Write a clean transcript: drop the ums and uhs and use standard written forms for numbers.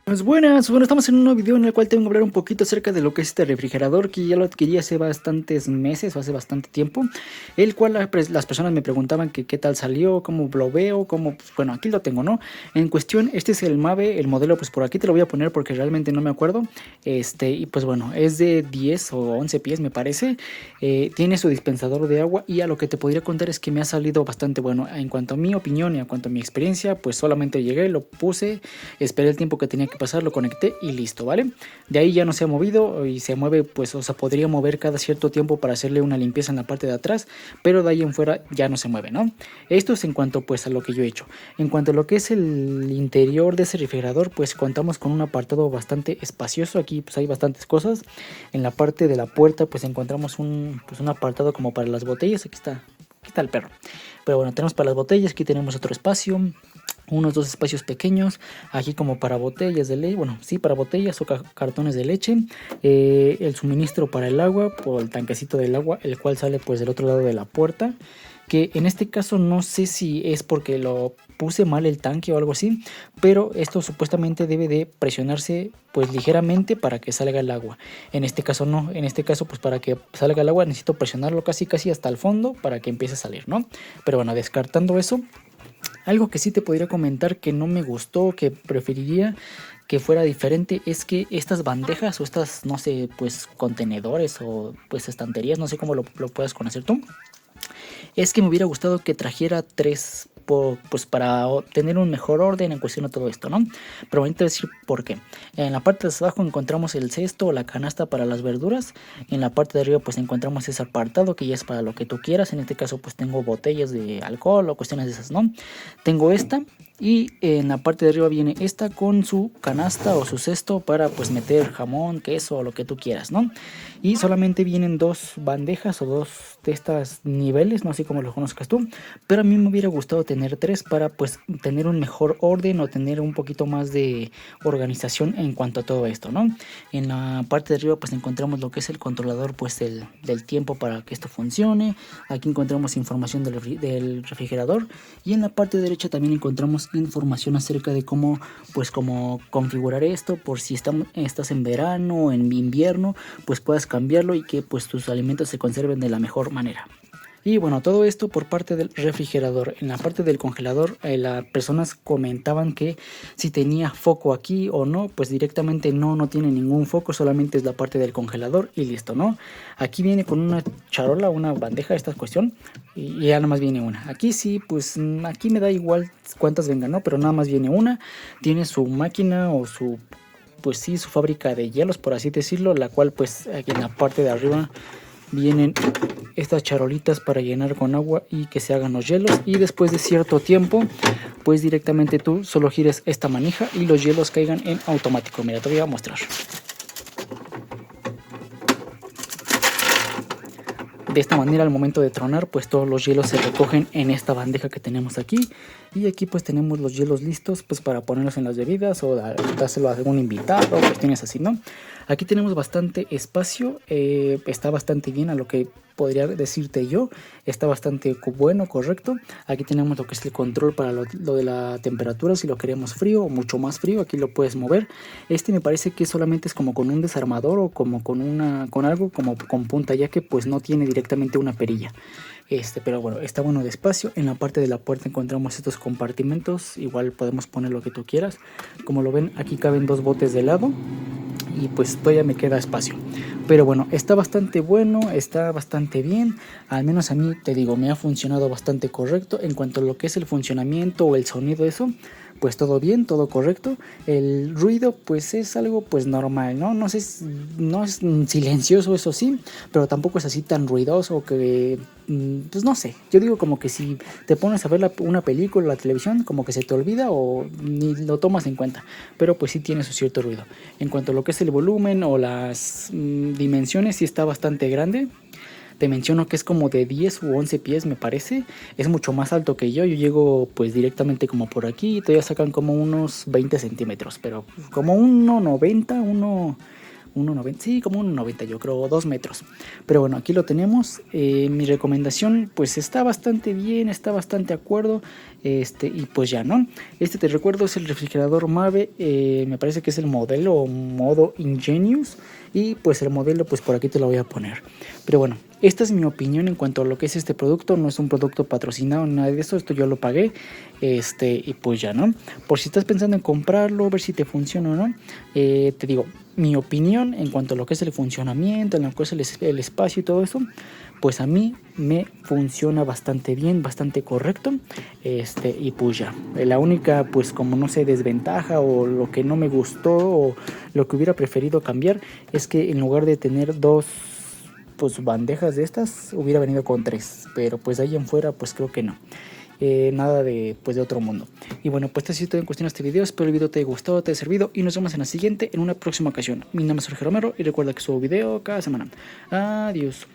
Pues buenas, bueno, estamos en un nuevo video en el cual tengo que hablar un poquito acerca de lo que es este refrigerador, que ya lo adquirí hace bastantes meses o hace bastante tiempo, el cual las personas me preguntaban que qué tal salió, cómo lo veo, cómo, pues, bueno, aquí lo tengo, ¿no? En cuestión, este es el Mave, el modelo, pues por aquí te lo voy a poner porque realmente no me acuerdo, y pues bueno, es de 10 o 11 pies me parece, tiene su dispensador de agua y a lo que te podría contar es que me ha salido bastante bueno. En cuanto a mi opinión y en cuanto a mi experiencia, pues solamente llegué, lo puse, esperé el tiempo que tenía que pasar, lo conecté y listo, ¿vale? De ahí ya no se ha movido y se mueve, pues, o sea, podría mover cada cierto tiempo para hacerle una limpieza en la parte de atrás, pero de ahí en fuera ya no se mueve, ¿no? Esto es en cuanto, pues, a lo que yo he hecho. En cuanto a lo que es el interior de ese refrigerador, pues contamos con un apartado bastante espacioso. Aquí pues hay bastantes cosas. En la parte de la puerta pues encontramos un apartado como para las botellas. Aquí está el perro. Pero bueno, tenemos para las botellas, aquí tenemos otro espacio, unos dos espacios pequeños, aquí como para botellas de leche, bueno, sí, para botellas o cartones de leche, el suministro para el agua, o el tanquecito del agua, el cual sale pues del otro lado de la puerta, que en este caso no sé si es porque lo puse mal el tanque o algo así, pero esto supuestamente debe de presionarse pues ligeramente para que salga el agua. En este caso no, en este caso pues para que salga el agua necesito presionarlo casi hasta el fondo para que empiece a salir, ¿no? Pero bueno, descartando eso, algo que sí te podría comentar que no me gustó, que preferiría que fuera diferente, es que estas bandejas o estas, no sé, pues contenedores o pues estanterías, no sé cómo lo puedas conocer tú, es que me hubiera gustado que trajera tres, pues para tener un mejor orden en cuestión de todo esto, ¿no? Pero ahorita te voy a decir por qué. En la parte de abajo encontramos el cesto o la canasta para las verduras. En la parte de arriba pues encontramos ese apartado que ya es para lo que tú quieras. En este caso pues tengo botellas de alcohol o cuestiones de esas, ¿no? Tengo esta. Y en la parte de arriba viene esta con su canasta o su cesto para pues meter jamón, queso o lo que tú quieras, ¿no? Y solamente vienen dos bandejas o dos de estas niveles, no sé cómo lo conozcas tú, pero a mí me hubiera gustado tener tres para pues tener un mejor orden o tener un poquito más de organización en cuanto a todo esto, ¿no? En la parte de arriba pues encontramos lo que es el controlador pues del tiempo para que esto funcione. Aquí encontramos información del refrigerador y en la parte derecha también encontramos información acerca de cómo pues cómo configurar esto por si estás en verano o en invierno, pues puedas cambiarlo y que pues tus alimentos se conserven de la mejor manera. Y bueno, todo esto por parte del refrigerador. En la parte del congelador, las personas comentaban que si tenía foco aquí o no, pues directamente no tiene ningún foco, solamente es la parte del congelador y listo, ¿no? Aquí viene con una charola, una bandeja, esta cuestión, y ya nada más viene una. Aquí sí, pues aquí me da igual cuántas vengan, ¿no? Pero nada más viene una, tiene su máquina o su, pues sí, su fábrica de hielos, por así decirlo, la cual pues aquí en la parte de arriba vienen estas charolitas para llenar con agua y que se hagan los hielos, y después de cierto tiempo pues directamente tú solo gires esta manija y los hielos caigan en automático. Mira, te voy a mostrar. De esta manera al momento de tronar pues todos los hielos se recogen en esta bandeja que tenemos aquí, y aquí pues tenemos los hielos listos pues para ponerlos en las bebidas o dárselo a algún invitado o cuestiones así, ¿no? Aquí tenemos bastante espacio, está bastante bien a lo que podría decirte yo, está bastante bueno, correcto. Aquí tenemos lo que es el control para lo de la temperatura, si lo queremos frío o mucho más frío, aquí lo puedes mover. Este me parece que solamente es como con un desarmador o como con algo como con punta, ya que pues no tiene directamente una perilla. Pero bueno, está bueno de espacio. En la parte de la puerta encontramos estos compartimentos, igual podemos poner lo que tú quieras. Como lo ven, aquí caben dos botes de helado y pues todavía me queda espacio. Pero bueno, está bastante bueno, está bastante bien, al menos a mí te digo, me ha funcionado bastante correcto. En cuanto a lo que es el funcionamiento o el sonido, eso pues todo bien, todo correcto. El ruido pues es algo pues normal, ¿no? No sé, no es silencioso, eso sí, pero tampoco es así tan ruidoso que pues no sé. Yo digo como que si te pones a ver una película, la televisión, como que se te olvida o ni lo tomas en cuenta, pero pues sí tiene su cierto ruido. En cuanto a lo que es el volumen o las dimensiones, sí está bastante grande. Te menciono que es como de 10 u 11 pies me parece, es mucho más alto que yo llego pues directamente como por aquí, y todavía sacan como unos 20 centímetros, pero como 1,90, 1,90, sí, como 1,90 yo creo, 2 metros. Pero bueno, aquí lo tenemos. Mi recomendación pues está bastante bien, está bastante de acuerdo. Y pues ya, ¿no? Te recuerdo es el refrigerador Mave, me parece que es el modelo modo Ingenious. Y pues el modelo pues por aquí te lo voy a poner. Pero bueno, esta es mi opinión en cuanto a lo que es este producto. No es un producto patrocinado, nada de eso. Esto yo lo pagué. Y pues ya, ¿no? Por si estás pensando en comprarlo, ver si te funciona o no. Te digo, mi opinión en cuanto a lo que es el funcionamiento, en lo que es el espacio y todo eso. Pues a mí me funciona bastante bien, bastante correcto. Y pues ya. La única, pues como no sé, desventaja o lo que no me gustó o lo que hubiera preferido cambiar es que en lugar de tener dos pues bandejas de estas hubiera venido con 3, pero pues de ahí en fuera pues creo que no. Nada de pues de otro mundo. Y bueno, pues así todo en cuestión de este video. Espero el video te haya gustado, te haya servido y nos vemos en la siguiente, en una próxima ocasión. Mi nombre es Jorge Romero y recuerda que subo video cada semana. Adiós.